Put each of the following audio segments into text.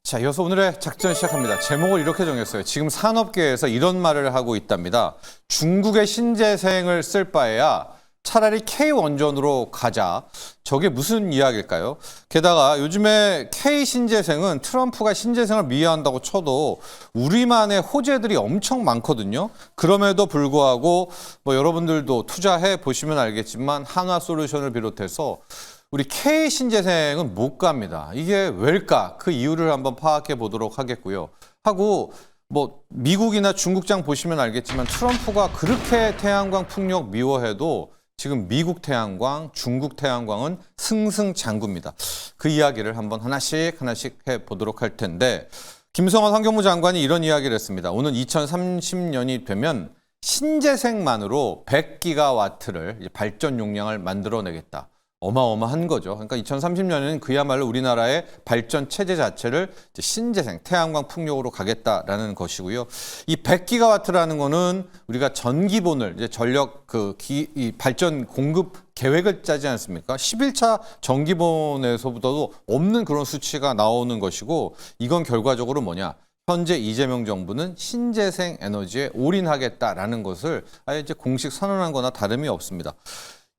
자, 이어서 오늘의 작전 시작합니다. 제목을 이렇게 정했어요. 지금 산업계에서 이런 말을 하고 있답니다. 중국의 신재생을 쓸 바에야 차라리 K원전으로 가자. 저게 무슨 이야기일까요? 게다가 요즘에 K신재생은 트럼프가 신재생을 미화한다고 쳐도 우리만의 호재들이 엄청 많거든요. 그럼에도 불구하고 여러분들도 투자해 보시면 알겠지만 한화솔루션을 비롯해서 우리 K신재생은 못 갑니다. 이게 왜일까? 그 이유를 한번 파악해 보도록 하겠고요. 하고 미국이나 중국장 보시면 알겠지만 트럼프가 그렇게 태양광 풍력 미워해도 지금 미국 태양광, 중국 태양광은 승승장구입니다. 그 이야기를 한번 하나씩 해보도록 할 텐데 김성환 환경부 장관이 이런 이야기를 했습니다. 오는 2030년이 되면 신재생만으로 100기가와트를 발전 용량을 만들어내겠다. 어마어마한 거죠. 그러니까 2030년에는 그야말로 우리나라의 발전 체제 자체를 신재생, 태양광 풍력으로 가겠다라는 것이고요. 이 100기가와트라는 거는 우리가 전기본을 이제 전력 이 발전 공급 계획을 짜지 않습니까? 11차 전기본에서부터도 없는 그런 수치가 나오는 것이고 이건 결과적으로 뭐냐? 현재 이재명 정부는 신재생 에너지에 올인하겠다라는 것을 아예 이제 공식 선언한 거나 다름이 없습니다.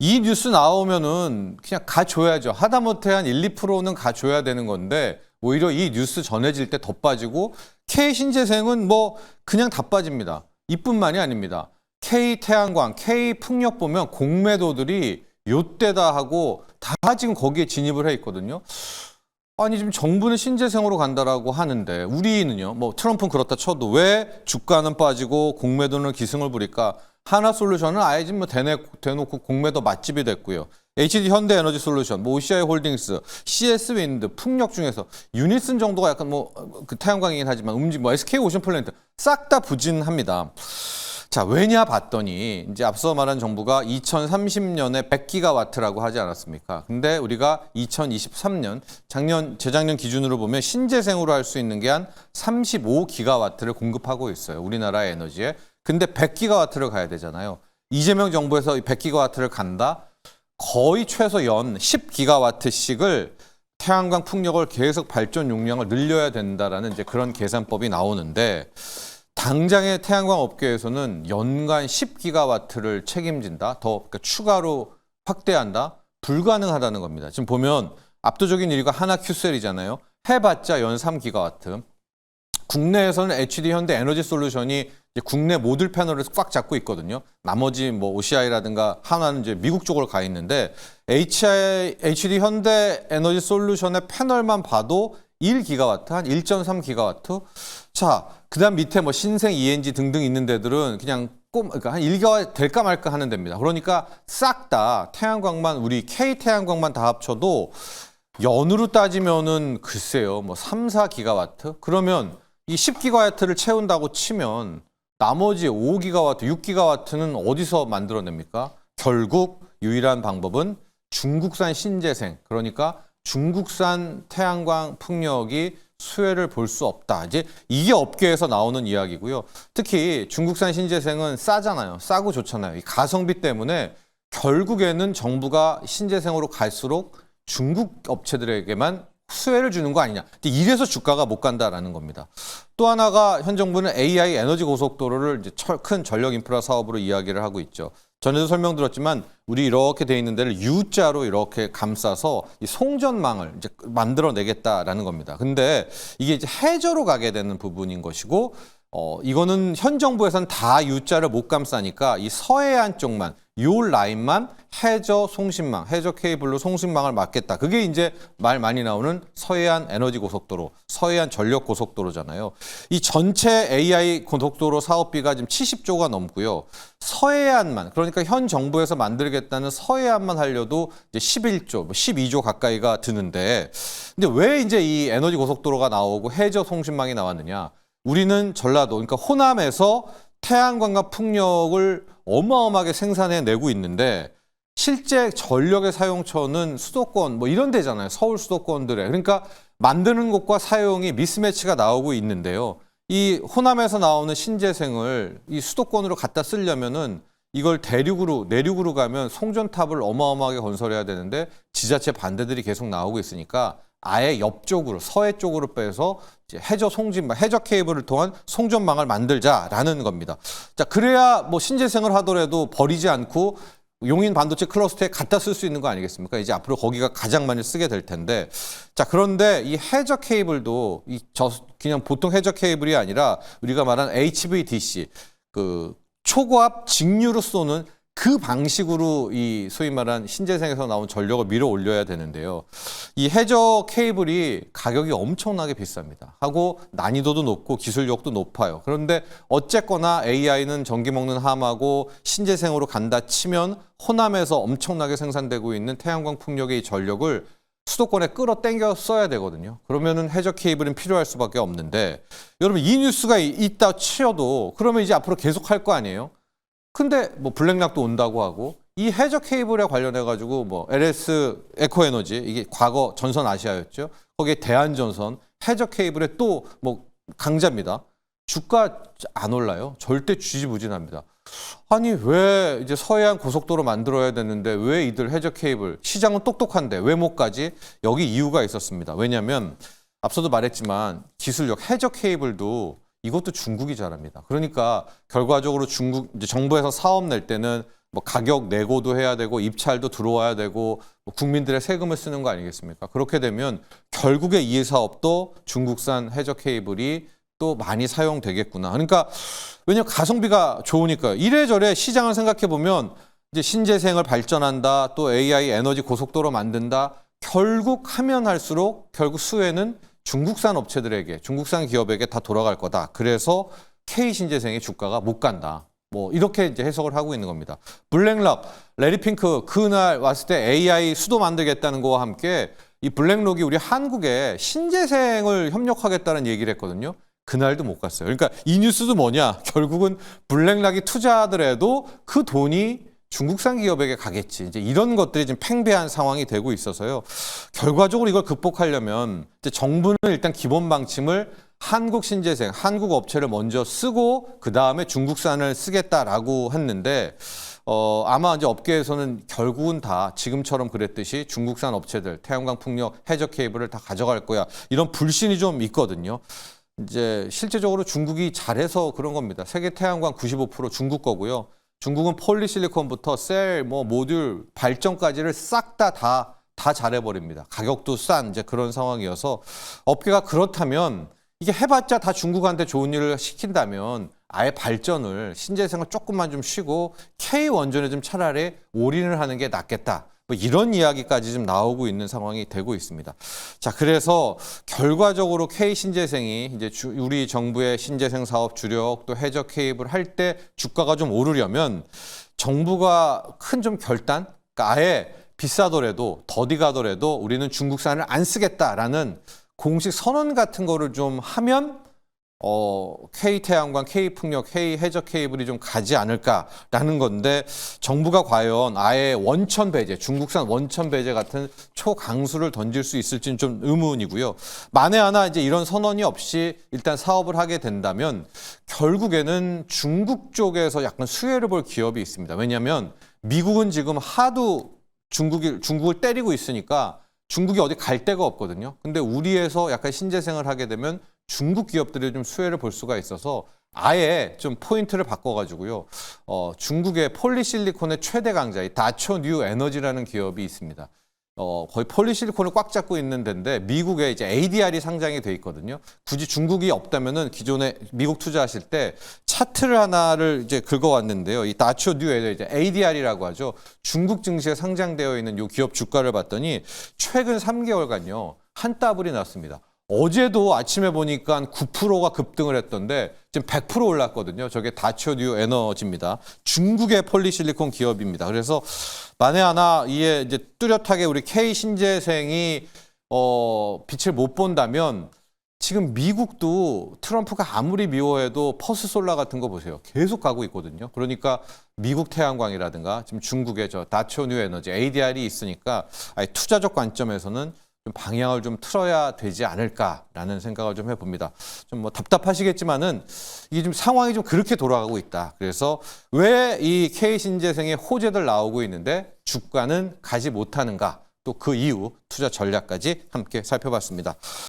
이 뉴스 나오면은 그냥 가줘야죠. 하다못해 한 1, 2%는 가줘야 되는 건데 오히려 이 뉴스 전해질 때 더 빠지고 K신재생은 그냥 다 빠집니다. 이뿐만이 아닙니다. K태양광, K풍력 보면 공매도들이 요때다 하고 다 지금 거기에 진입을 해 있거든요. 아니 지금 정부는 신재생으로 간다라고 하는데 우리는요. 트럼프는 그렇다 쳐도 왜 주가는 빠지고 공매도는 기승을 부릴까? 한화솔루션은 아예 지금 대놓고 공매도 맛집이 됐고요. HD 현대에너지솔루션, OCI 홀딩스, CS 윈드, 풍력 중에서 유니슨 정도가 약간 그 태양광이긴 하지만 SK 오션플랜트 싹 다 부진합니다. 자, 왜냐 봤더니 이제 앞서 말한 정부가 2030년에 100기가와트라고 하지 않았습니까? 근데 우리가 2023년 재작년 기준으로 보면 신재생으로 할 수 있는 게 한 35기가와트를 공급하고 있어요. 우리나라의 에너지에. 근데 100기가와트를 가야 되잖아요. 이재명 정부에서 100기가와트를 간다? 거의 최소 연 10기가와트씩을 태양광 풍력을 계속 발전 용량을 늘려야 된다라는 이제 그런 계산법이 나오는데 당장의 태양광 업계에서는 연간 10기가와트를 책임진다. 그러니까 추가로 확대한다. 불가능하다는 겁니다. 지금 보면 압도적인 1위가 하나큐셀이잖아요. 해봤자 연 3기가와트. 국내에서는 HD 현대에너지솔루션이 국내 모듈 패널을 꽉 잡고 있거든요. 나머지 OCI라든가 한화는 이제 미국 쪽으로 가 있는데 HD 현대에너지솔루션의 패널만 봐도 1기가와트, 한 1.3기가와트. 자, 그다음 밑에 신생 ENG 등등 있는 데들은 그냥 그러니까 한 1기가와트 될까 말까 하는 데입니다. 그러니까 싹 다 태양광만 우리 K 태양광만 다 합쳐도 연으로 따지면은 글쎄요. 3, 4기가와트? 그러면 이 10기가와트를 채운다고 치면 나머지 5기가와트, 6기가와트는 어디서 만들어냅니까? 결국 유일한 방법은 중국산 신재생, 그러니까 중국산 태양광 풍력이 수혜를 볼 수 없다. 이제 이게 업계에서 나오는 이야기고요. 특히 중국산 신재생은 싸잖아요. 싸고 좋잖아요. 이 가성비 때문에 결국에는 정부가 신재생으로 갈수록 중국 업체들에게만 수혜를 주는 거 아니냐. 이래서 주가가 못 간다라는 겁니다. 또 하나가 현 정부는 AI 에너지 고속도로를 이제 큰 전력 인프라 사업으로 이야기를 하고 있죠. 전에도 설명드렸지만 우리 이렇게 돼 있는 데를 U자로 이렇게 감싸서 이 송전망을 이제 만들어내겠다라는 겁니다. 근데 이게 이제 해저로 가게 되는 부분인 것이고 이거는 현 정부에서는 다 U자를 못 감싸니까 이 서해안 쪽만 요 라인만 해저 송신망, 해저 케이블로 송신망을 막겠다. 그게 이제 말 많이 나오는 서해안 에너지 고속도로, 서해안 전력 고속도로잖아요. 이 전체 AI 고속도로 사업비가 지금 70조가 넘고요. 서해안만, 그러니까 현 정부에서 만들겠다는 서해안만 하려도 이제 11조, 12조 가까이가 드는데, 근데 왜 이제 이 에너지 고속도로가 나오고 해저 송신망이 나왔느냐? 우리는 전라도, 그러니까 호남에서 태양광과 풍력을 어마어마하게 생산해내고 있는데 실제 전력의 사용처는 수도권 이런 데잖아요. 서울 수도권들에. 그러니까 만드는 곳과 사용이 미스매치가 나오고 있는데요. 이 호남에서 나오는 신재생을 이 수도권으로 갖다 쓰려면은 이걸 내륙으로 가면 송전탑을 어마어마하게 건설해야 되는데 지자체 반대들이 계속 나오고 있으니까 아예 옆쪽으로 서해 쪽으로 빼서 이제 해저 케이블을 통한 송전망을 만들자라는 겁니다. 자, 그래야 뭐 신재생을 하더라도 버리지 않고 용인 반도체 클러스터에 갖다 쓸 수 있는 거 아니겠습니까? 이제 앞으로 거기가 가장 많이 쓰게 될 텐데. 자, 그런데 이 해저 케이블도 그냥 보통 해저 케이블이 아니라 우리가 말한 HVDC, 그 초고압 직류로 쏘는 그 방식으로 이 소위 말한 신재생에서 나온 전력을 밀어 올려야 되는데요. 이 해저 케이블이 가격이 엄청나게 비쌉니다. 하고 난이도도 높고 기술력도 높아요. 그런데 어쨌거나 AI는 전기 먹는 함하고 신재생으로 간다 치면 호남에서 엄청나게 생산되고 있는 태양광 풍력의 이 전력을 수도권에 끌어당겨 써야 되거든요. 그러면은 해저 케이블은 필요할 수밖에 없는데, 여러분 이 뉴스가 있다 치여도 그러면 이제 앞으로 계속 할 거 아니에요? 근데 뭐 블랙락도 온다고 하고, 이 해저 케이블에 관련해 가지고 뭐 LS 에코에너지, 이게 과거 전선 아시아였죠. 거기에 대한전선 해저 케이블에 또 뭐 강자입니다. 주가 안 올라요. 절대 지지부진합니다. 아니 왜 이제 서해안 고속도로 만들어야 되는데 왜 이들 해저 케이블, 시장은 똑똑한데 왜 못 가지? 여기 이유가 있었습니다. 왜냐하면 앞서도 말했지만 기술력 해저 케이블도 이것도 중국이 잘합니다. 그러니까 결과적으로 중국 이제 정부에서 사업 낼 때는 뭐 가격 내고도 해야 되고 입찰도 들어와야 되고 뭐 국민들의 세금을 쓰는 거 아니겠습니까? 그렇게 되면 결국에 이 사업도 중국산 해저 케이블이 또 많이 사용되겠구나. 그러니까 왜냐면 가성비가 좋으니까요. 이래저래 시장을 생각해 보면 이제 신재생을 발전한다, 또 AI 에너지 고속도로 만든다. 결국 하면 할수록 결국 수혜는 중국산 업체들에게, 중국산 기업에게 다 돌아갈 거다. 그래서 K신재생의 주가가 못 간다. 뭐 이렇게 이제 해석을 하고 있는 겁니다. 블랙락, 레리핑크 그날 왔을 때 AI 수도 만들겠다는 거와 함께 이 블랙록이 우리 한국에 신재생을 협력하겠다는 얘기를 했거든요. 그날도 못 갔어요. 그러니까 이 뉴스도 뭐냐? 결국은 블랙락이 투자하더라도 그 돈이 중국산 기업에게 가겠지. 이제 이런 것들이 지금 팽배한 상황이 되고 있어서요. 결과적으로 이걸 극복하려면 이제 정부는 일단 기본 방침을 한국 신재생, 한국 업체를 먼저 쓰고 그 다음에 중국산을 쓰겠다라고 했는데 아마 이제 업계에서는 결국은 다 지금처럼 그랬듯이 중국산 업체들, 태양광 풍력, 해저 케이블을 다 가져갈 거야. 이런 불신이 좀 있거든요. 이제 실제적으로 중국이 잘해서 그런 겁니다. 세계 태양광 95% 중국 거고요. 중국은 폴리실리콘부터 셀, 뭐 모듈, 발전까지를 싹 다 잘해버립니다. 가격도 싼 이제 그런 상황이어서 업계가 그렇다면 이게 해봤자 다 중국한테 좋은 일을 시킨다면 아예 발전을 신재생을 조금만 좀 쉬고 K 원전에 좀 차라리 올인을 하는 게 낫겠다. 뭐 이런 이야기까지 좀 나오고 있는 상황이 되고 있습니다. 자, 그래서 결과적으로 K 신재생이 이제 우리 정부의 신재생 사업 주력 또 해저 케이블 할 때 주가가 좀 오르려면 정부가 큰 좀 결단, 그러니까 아예 비싸더라도 더디 가더라도 우리는 중국산을 안 쓰겠다라는 공식 선언 같은 거를 좀 하면 K태양광, K풍력, K해저 케이블이 좀 가지 않을까라는 건데 정부가 과연 아예 원천 배제, 중국산 원천 배제 같은 초강수를 던질 수 있을지는 좀 의문이고요. 만에 하나 이제 이런 선언이 없이 일단 사업을 하게 된다면 결국에는 중국 쪽에서 약간 수혜를 볼 기업이 있습니다. 왜냐하면 미국은 지금 하도 중국을 때리고 있으니까 중국이 어디 갈 데가 없거든요. 근데 우리에서 약간 신재생을 하게 되면 중국 기업들이 좀 수혜를 볼 수가 있어서 아예 좀 포인트를 바꿔가지고요. 중국의 폴리실리콘의 최대 강자, 이 다초 뉴 에너지라는 기업이 있습니다. 거의 폴리실리콘을 꽉 잡고 있는 데인데 미국에 이제 ADR이 상장이 돼 있거든요. 굳이 중국이 없다면은 기존에 미국 투자하실 때 차트를 하나를 이제 긁어왔는데요. 이 다초 뉴 에너지, ADR이라고 하죠. 중국 증시에 상장되어 있는 이 기업 주가를 봤더니 최근 3개월간요. 한 따블이 났습니다. 어제도 아침에 보니까 9%가 급등을 했던데 지금 100% 올랐거든요. 저게 다초 뉴 에너지입니다. 중국의 폴리실리콘 기업입니다. 그래서 만에 하나 이에 이제 뚜렷하게 우리 K 신재생이 빛을 못 본다면 지금 미국도 트럼프가 아무리 미워해도 퍼스솔라 같은 거 보세요. 계속 가고 있거든요. 그러니까 미국 태양광이라든가 지금 중국의 저 다초 뉴 에너지 ADR이 있으니까 투자적 관점에서는 좀 방향을 좀 틀어야 되지 않을까라는 생각을 좀 해봅니다. 좀 뭐 답답하시겠지만은 이게 좀 상황이 좀 그렇게 돌아가고 있다. 그래서 왜 이 K 신재생의 호재들 나오고 있는데 주가는 가지 못하는가? 또 그 이후 투자 전략까지 함께 살펴봤습니다.